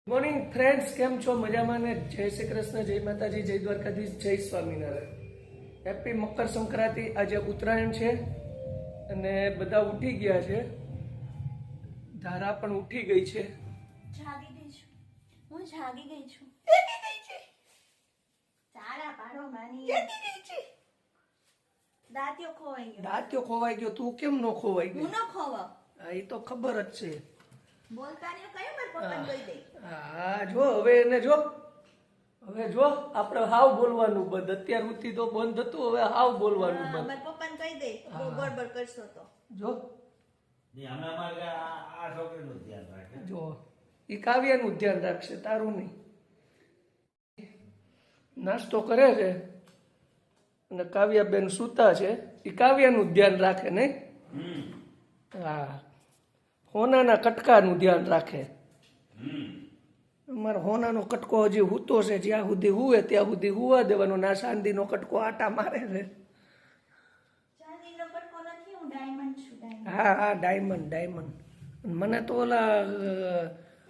Morning friends, કેમ છો? મજામાં ને? જય શ્રી કૃષ્ણ, જય માતાજી, જય દ્વારકાધીશ, જય સ્વામિનારાયણ. હેપી મકર સંક્રાંતિ. આજે ઉત્તરાયણ છે અને બધા ઉઠી ગયા છે. ધારા પણ ઉઠી ગઈ છે. જાગી ગઈ છું. હું જાગી ગઈ છું. ચારા પાડો માની. દાંતિયો ખોવાઈ ગયો. દાંતિયો ખોવાઈ ગયો. તું કેમ નો ખોવાઈ ગયો? હું ન ખોવાવ. હા, એ તો ખબર જ છે. બોલતા ને કયો માર પપ્પાને કહી દે. હા, જો હવે એને જો આપણે હાવ બોલવાનું બંધ. અત્યાર સુધી તો બંધ હતું, હવે હાવ બોલવાનું બંધ. માર પપ્પાને કહી દે. બહુ બળબડ કરશો તો જો જો એ કાવ્યાનું ધ્યાન રાખશે, તારું નહીં. નાસ્તો કરે છે અને કાવ્યાબેન સૂતા છે. એ કાવ્યાનું ધ્યાન રાખે નહીં. હા, હોનાના કટકાનું ધ્યાન રાખે. અમારો હોનાનો કટકો હજી હૂતો છે. જ્યાં સુધી હુવે ત્યાં સુધી હુવા દેવાનો. ના, ચાંદીનો કટકો આટા મારે છે. ચાંદીનો કટકો નથી, હું ડાયમંડ છું. હા, ડાયમંડ. મને તો ઓલા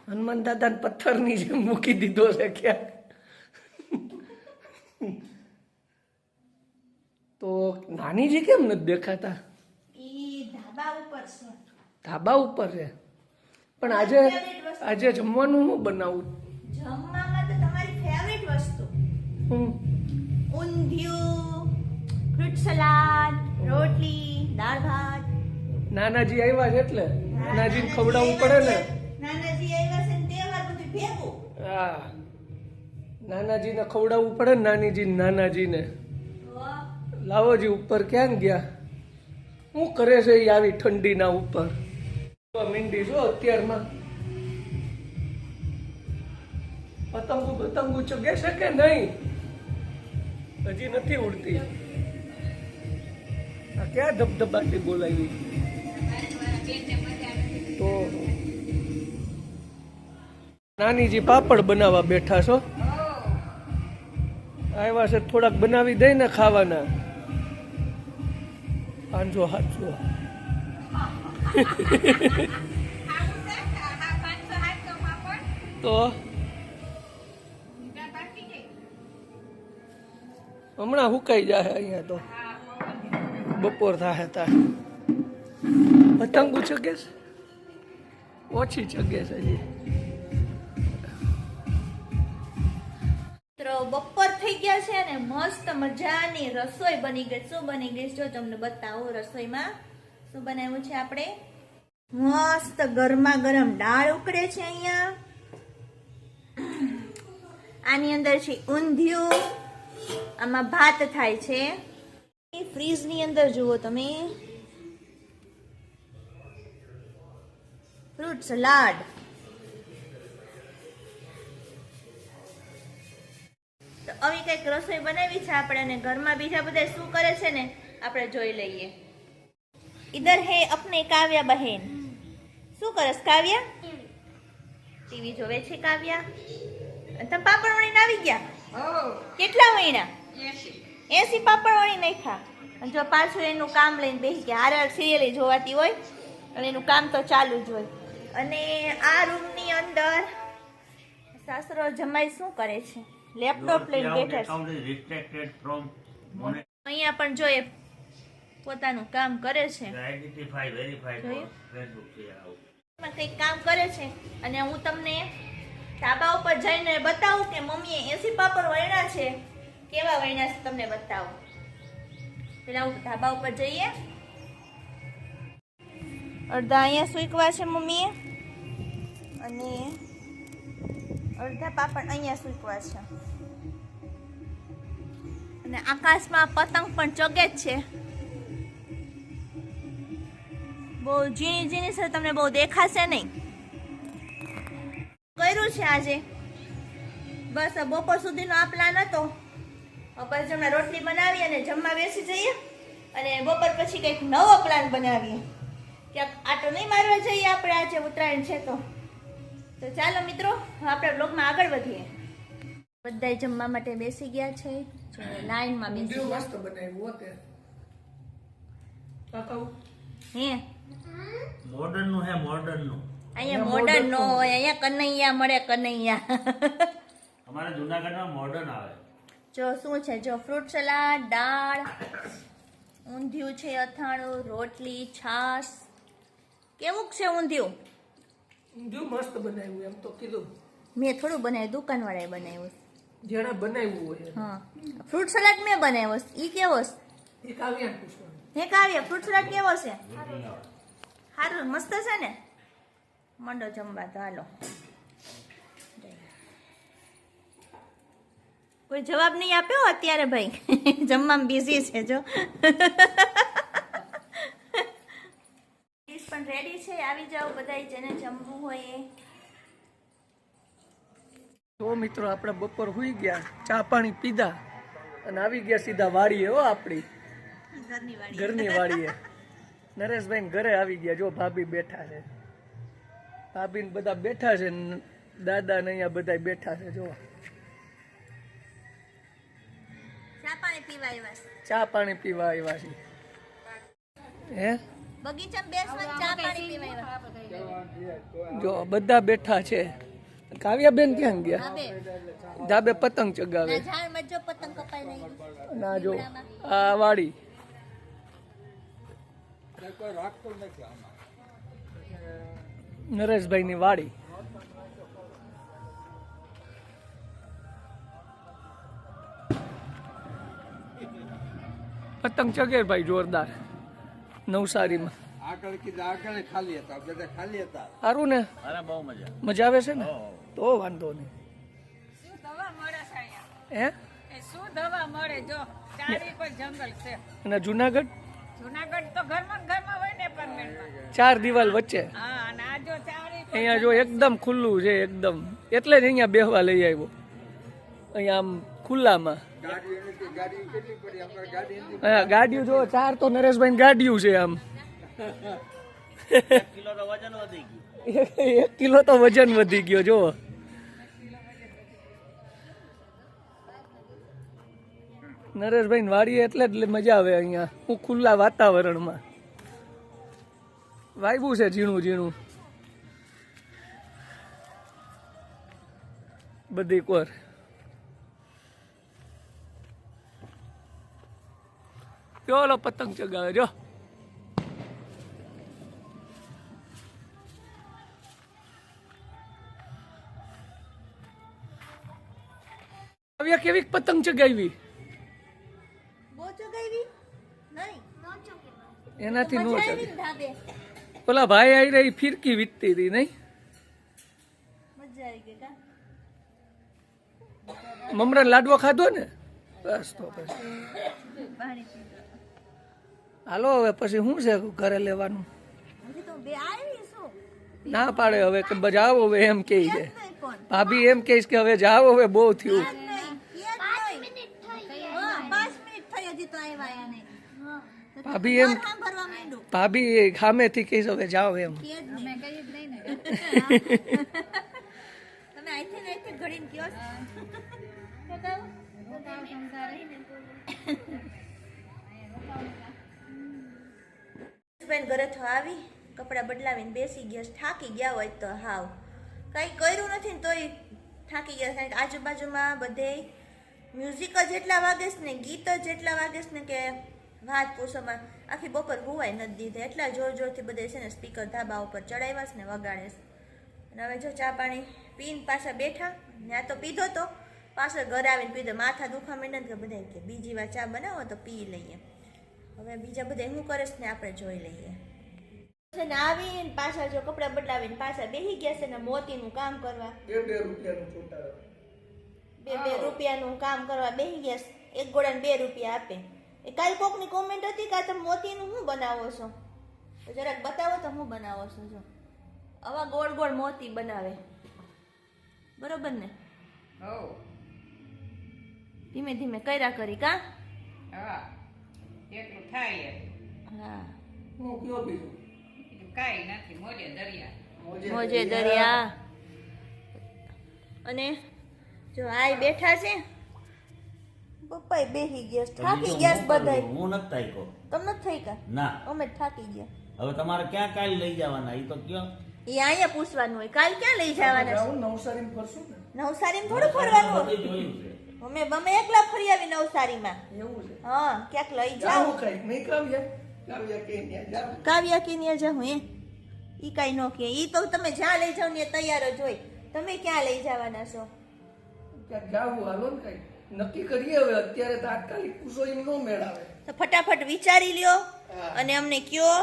હનુમાન દાદા પથ્થરની જેમ મૂકી દીધો છે ક્યાંક. તો નાનીજી કેમ નથી દેખાતા? ઈ ધાબા ઉપર છે. ધાબા ઉપર છે. પણ આજે જમવાનું હું બનાવું? જમવામાં તો તમારી ફેવરિટ વસ્તુ. ઊંધિયું, ફ્રૂટ સલાડ, રોટલી, દાળ ભાત. નાનાજી આવ્યા છે એટલે નાનાજીને ખવડાવવું પડે ને. નાનાજી આવ્યા છે ને તહેવાર બધું ભેગું. હા, નાનાજીને ખવડાવવું પડે ને. નાનાજીને લાવોજી ઉપર ક્યાં ગયા? શું કરે છે એ આવી ઠંડીના ઉપર? મીંડી જો અત્યારમાં પતંગો ચગે છે કે નહીં? હજી નથી ઉડતી. આ ક્યાં ધબધબાટી બોલાવી? તો નાનીજી પાપડ બનાવવા બેઠા છો. આવ્યા છે, થોડાક બનાવી દઈ ને ખાવાના. પાંચસો 700. તો હમણાં હુકાઈ જાય અહીંયા તો. બપોર થાય તા પતંગો ચગે છે, ઓછી ચગે છે હજી. બપોર થઈ ગયા છે ને મસ્ત મજાની રસોઈ બની ગઈ. શું બની ગઈ જો તમને બતાવું. રસોઈમાં શું બનાવ્યું છે આપણે? મસ્ત ગરમા ગરમ દાળ ઉકળે છે અહીંયા. આની અંદર છે ઊંધિયું. આમાં ભાત થાય છે. ફ્રીજ ની અંદર જુઓ તમે, ફ્રૂટ સલાડ. તો આવી કઈક રસોઈ બનાવી છે આપણે. અને ઘરમાં બીજા બધા શું કરે છે ને આપણે જોઈ લઈએ. ઇધર હે અપને કાવ્યા બહેન. શું કરસ કાવ્યા? ટીવી જોવે છે કાવ્યા. તમે પાપડ વણીને આવી ગયા? કેટલા વણીના? 80 પાપડ વણી નાખ્યા. અને જો પાછું એનું કામ લઈને બેસી ગયા. હારે સિરિયલ જોવાતી હોય અને એનું કામ તો ચાલુ જ હોય. અને આ રૂમની અંદર સાસરો જમાઈ શું કરે છે? લેપટોપ લઈને બેઠા છે. અહીંયા પણ જોઈએ પોતાનું કામ કરે છે. કંઈક કામ કરે છે. અને હું તમને ધાબા ઉપર જઈને બતાવું કે મમ્મીએ 80 પાપડ વણ્યા છે. કેવા વણ્યા છે તમને બતાવું. પેલા હું ધાબા ઉપર જઈએ. અડધા અહીંયા સૂકવા છે મમ્મીએ અને અડધા પાપડ અહીંયા સૂકવા છે. અને આકાશમાં પતંગ પણ ચગે જ છે. બહુ ઝીણી છે, તમને બહુ દેખાશે નહીં. કર્યું છે આજે બસ બપોર સુધીનો આ પ્લાન હતો. પછી હમણાં રોટલી બનાવી અને જમવા બેસી જઈએ. અને બપોર પછી કંઈક નવો પ્લાન બનાવીએ. ક્યાંક આટો નહીં મારવા જઈએ આપણે. આજે ઉત્તરાયણ છે તો ચાલો મિત્રો આપણે બ્લોગમાં આગળ વધીએ. બધા જમવા માટે બેસી ગયા છે. લાઈનમાં બેસી ગયા. મસ્ત બનાવ્યું હોતે. કાકા હે મોડર્ન નું હે, મોડર્ન નું અહીંયા મોડર્ન નો હોય, અહીંયા કનૈયા મળે કનૈયા. અમારા જુનાગઢમાં મોડર્ન આવે. જો શું છે, જો ફ્રૂટ સલાડ, દાળ, ઊંધિયું છે, અથાણું, રોટલી, છાશ. કેવું છે ઊંધિયું? ઊંધિયું મસ્ત બનાવ્યું એમ તો કીધું. મેં થોડું બનાવ્યું, દુકાનવાળાએ બનાવ્યું. જેણે બનાવ્યું હોય હા, ફ્રૂટ સલાડ મેં બનાવ્યો. ઈ કેવો છે? એ કાવ્યાને પૂછવાનું. હે કાવ્ય, ફ્રૂટ સલાડ કેવો છે? સારું, મસ્ત છે ને? મંડો જમવા તો હાલો. કોઈ જવાબ નહીં આપ્યો અત્યારે ભાઈ. જમવામાં બિઝી છે જો. ડીશ પણ રેડી છે, આવી જાઓ બધાય જેને જમવું હોય એ. તો મિત્રો આપણે બપોર સુઈ ગયા, ચા પાણી પીધા અને આવી ગયા સીધા વાડીએ. હો આપણી ઘરની વાડીએ. નરેશભાઈ ઘરે આવી ગયા. જો ભાભી બેઠા છે, ભાભી ને બધા બેઠા છે, દાદા ને અહીંયા બધા બેઠા છે. જો ચા પાણી પીવા આવ્યા છે. ચા પાણી પીવા આવ્યા છે. હે બગીચામાં બેસવા ચા પાણી પીવા આવ્યા. જો બધા બેઠા છે. કાવ્યાબેન ક્યાં ગયા? ધાબે. ધાબે પતંગ ચગાવે. ના ઝાડમાં જો પતંગ કપાઈ નહીં. ના જો આ વાડી. નરેશભાઈ ની વાડી. પતંગ ચગે ભાઈ જોરદાર નવસારીમાં. આગળ કીધું આગળ ખાલી હતા, બધા ખાલી હતા. સારું ને? અરે બહુ મજા. મજા આવે છે ને? તો વાંધો નહીં. શું દવા મળે છે અહીંયા? હે એ શું દવા મળે જો ચારે કોઈ જંગલ છે. અને જુનાગઢ જુનાગઢ તો ઘરમાં ને ઘરમાં હોય ને એપાર્ટમેન્ટમાં. 4 દિવાલ વચ્ચે. હા અને આ જો ચારે અહીંયા જો એકદમ ખુલ્લું છે એકદમ. એટલે જ અહીંયા બેહવા લઈ આવ્યો. અહીંયા આમ ખુલ્લામાં. ગાડી કેટલી પડી અમારે ગાડી હા, ગાડીઓ જો 4 તો નરેશભાઈ ગાડીઓ છે આમ. 1 કિલો તો વજન વધી ગયું. 1 કિલો તો વજન વધી ગયો જો. નરેશભાઈ વાડીએ એટલે જ મજા આવે અહીંયા. હું ખુલ્લા વાતાવરણમાં વાયવું છે ઝીણું ઝીણું બધી કોર. ઓલો પતંગ ચગાવે જો. હવે કેવી પતંગ ચગાવી? બહુ ચગાવી? નહીં. એનાથી નો મજા ચગે. આવી ને ધાબે. ઓલા ભાઈ આવી રહી ફિરકી વીતતી હતી નહીં? મજા આવી ગઈ કા? મમરા લાડવો ખાધો ને? બસ તો પછી પાણી પીધું. હાલો હવે પછી શું છે ઘરે લેવાનું? હજી તો બે આવી શું? ના પાડે હવે કે જાઓ હવે એમ કે છે. નહીં કોણ? ભાભી એમ કહે કે હવે જાઓ હવે બહુ થયું. યાદ નહીં. 5 મિનિટ થઈ હજી તો આવ્યા નહીં. ભાભી એમ ભરવા માંડું. ભાભી સામેથી કહીશ હવે જાઓ એમ. કે જ નહીં. તમે અહીંથી ઘડીને કયો છો? બેન ઘરે તો આવી કપડાં બદલાવીને બેસી ગયા. થાકી ગયા હોય તો હાવ કંઈ કર્યું નથી ને તોય થાકી ગયા. કારણ કે આજુબાજુમાં બધે મ્યુઝિક જ એટલા વાગે છે ને, ગીત જ એટલા વાગે છે ને કે વાત પૂછોમાં. આખી બપોર હુવાય નથી દીધે. એટલા જોર જોરથી બધે છે ને સ્પીકર ધાબા ઉપર ચડાવ્યા છે ને વગાડે છે. અને હવે જો ચા પાણી પીને પાછા બેઠા. ત્યાં તો પીધો તો પાછળ ઘરે આવીને પીધો. માથા દુખવા માંડે કે બધા કે બીજી વાર ચા બનાવો તો પી લઈએ. હવે બીજા બધા શું કરે છે ને આપણે જોઈ લઈએ. છે ને આવીને પાછા જો કપડાં બદલાવીને પાછા બેસી ગયા છે ને મોતીનું કામ કરવા. 2 રૂપિયાનું કામ કરવા બેસી ગયા છે. એક ગોળાને 2 રૂપિયા આપે. એ કાલ કોકની કોમેન્ટ હતી કે તમે મોતીનું શું બનાવો છો? તો જરાક બતાવો તો હું બનાવો છો. જો આવા ગોળ ગોળ મોતી બનાવે. બરોબર ને? ધીમે ધીમે કર્યા કરી કા? હા એટલું થાય હા. હું કયો બીજું? કાંઈ નથી મોજે દરિયા. મોજે દરિયા. અને જો આય બેઠા છે. પપ્પા બેહી ગયા. થાકી ગયા બધાય. હું નથી થાક્યો. તમને થઈ કા? ના. અમે થાકી ગયા. હવે તમારે ક્યાં કાલ લઈ જવાના એ તો કયો? એ અહીંયા પૂછવાનું હોય. કાલ ક્યાં લઈ જવાના છે? જાઉં નવસારીમાં ફરશું ને નવસારીમાં થોડું ફરવાનું હોય. બધું જોયું છે. અમે એકલા ફરી આવી નવસારીમાં. એવું છે હા, ક્યાંક લઈ જાઓ. જાવું કઈ નહીં કાવ્યા કે ત્યાં જાવ કાવ્યા કે ન્યા જાઉં ઈ કઈ નો કે ઈ તો તમે જ્યાં લઈ જાવ ને તૈયાર જ હોય. તમે ક્યાં લઈ જવાના છો? ક્યાંક જાવું હાલો ને કઈ નક્કી કરીએ હવે અત્યારે તાત્કાલિક પૂછો એમ નો મેળ આવે તો ફટાફટ વિચારી લ્યો અને અમને કયો.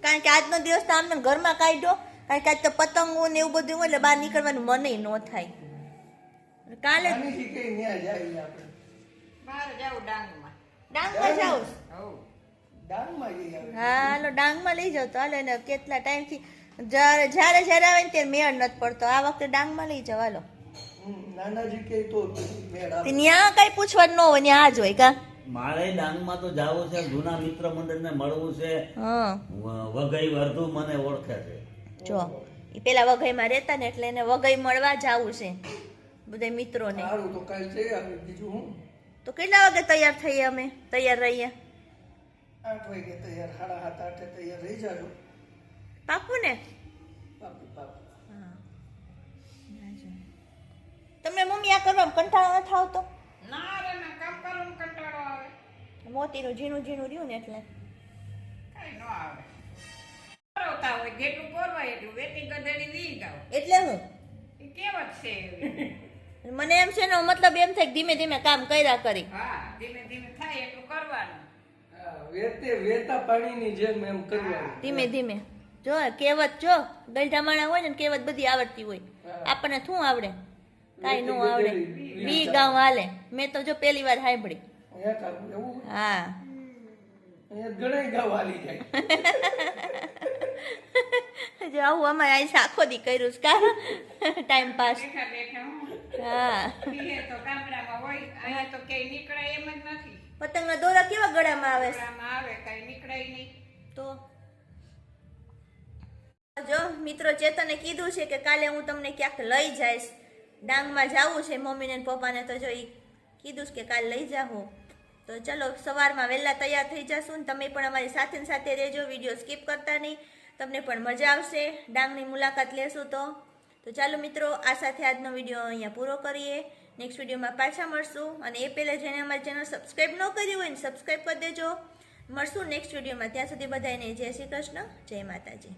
કારણ કે આજનો દિવસ તો આમને ઘરમાં કાઢ્યો. કારણ કે આજ તો પતંગો ને એવું બધું હોય એટલે બહાર નીકળવાનું મન ન થાય. કાલે નાનીજી કે ત્યાં જાય આપણે બહાર જાઉં ડાંગમાં. ડાંગમાં જાવ. ડાંગમાં જઈએ આપણે. હા હાલો ડાંગમાં લઈ જાવ તો હાલો. ને કેટલા ટાઈમથી જ્યારે જ્યારે આવે ને ત્યારે મેળ નથી પડતો. આ વખતે ડાંગમાં લઈ જાવ હાલો. નાનાજી કે તો મેળ આવે ત્યાં કઈ પૂછવાનું ન હોય, ત્યાં જ હોય કા. મારે ડાંગમાં તો જાવું છે, જૂના મિત્ર મંડળને મળવું છે. હા વઘઈ વર્ધુ મને ઓળખે છે. જો એ પેલા વઘઈમાં રહેતા ને એટલે એને વઘઈ મળવા જાવું છે બધા મિત્રોને. સારું તો કાલ જઈએ આપણે બીજું હું તો કેટલા વાગે તૈયાર થઈએ? અમે તૈયાર રહીએ 8 વાગે તૈયાર 7:30 8 તૈયાર રહી જાજો પાકું ને? પાકું પાકું તમને મમ્મી આ કરવામાં કંટાળો નથી આવતો? ના રે ના, કામ કરવાનું કંટાળો આવે. મોતીનું ઝીણું ઝીણું રહ્યું ને એટલે. કઈ ન આવે. કરવતા હોય જેટલું કરવાય એટલું વેતી ગધેડી વી જાવ. એટલે હું એ કહેવત છે એવી. મને એમ છે ને મતલબ એમ થાય કે ધીમે ધીમે કામ કર્યા કરી. હા, ધીમે ધીમે થાય એટલું કરવાનું. વેતા પાણીની જેમ એમ કરવાનું ધીમે ધીમે. જો કહેવત જો ગલઢા માણા હોય ને કહેવત બધી આવડતી હોય. આપણને શું આવડે? કાંઈ ન આવડે. બી ગામ હાલે. મેં તો જો પહેલી વાર સાંભળી. અહીંયા કામ એવું હા અહીંયા ઘણા ગાવ હાલી જાય જો આવું અમારે અહીં આખો દી કર્યું છે કા ટાઈમ પાસ. બેઠા બેઠા હું. હા એ તો ગામડામાં હોય, અહીંયા તો ક્યાંય નીકળાય એમ જ નથી. પતંગના દોરા કેવા ગળામાં આવે છે ગામડામાં આવે કઈ નીકળાય નહીં. તો. જો મિત્રો ચેતને કીધું છે કે કાલે હું તમને ક્યાંક લઈ જઈશ. ડાંગમાં જવું છે મમ્મીને ને પપ્પાને. તો જો એ કીધું છે કે કાલે લઈ જાઉં. તો ચલો સવારમાં વહેલા તૈયાર થઈ જશું ને તમે પણ અમારી સાથે ને સાથે રહેજો. વિડીયો સ્કીપ કરતા નહીં. તમને પણ મજા આવશે ડાંગની મુલાકાત લેશું તો. તો ચાલો મિત્રો આ સાથે આજનો વિડીયો અહીંયા પૂરો કરીએ. નેક્સ્ટ વિડીયોમાં પાછા મળશું. અને એ પહેલાં જેને અમારી ચેનલ સબસ્ક્રાઈબ ન કરી હોય ને સબસ્ક્રાઈબ કરી દેજો. મળશું નેક્સ્ટ વિડીયોમાં. ત્યાં સુધી બધાને જય શ્રી કૃષ્ણ, જય માતાજી.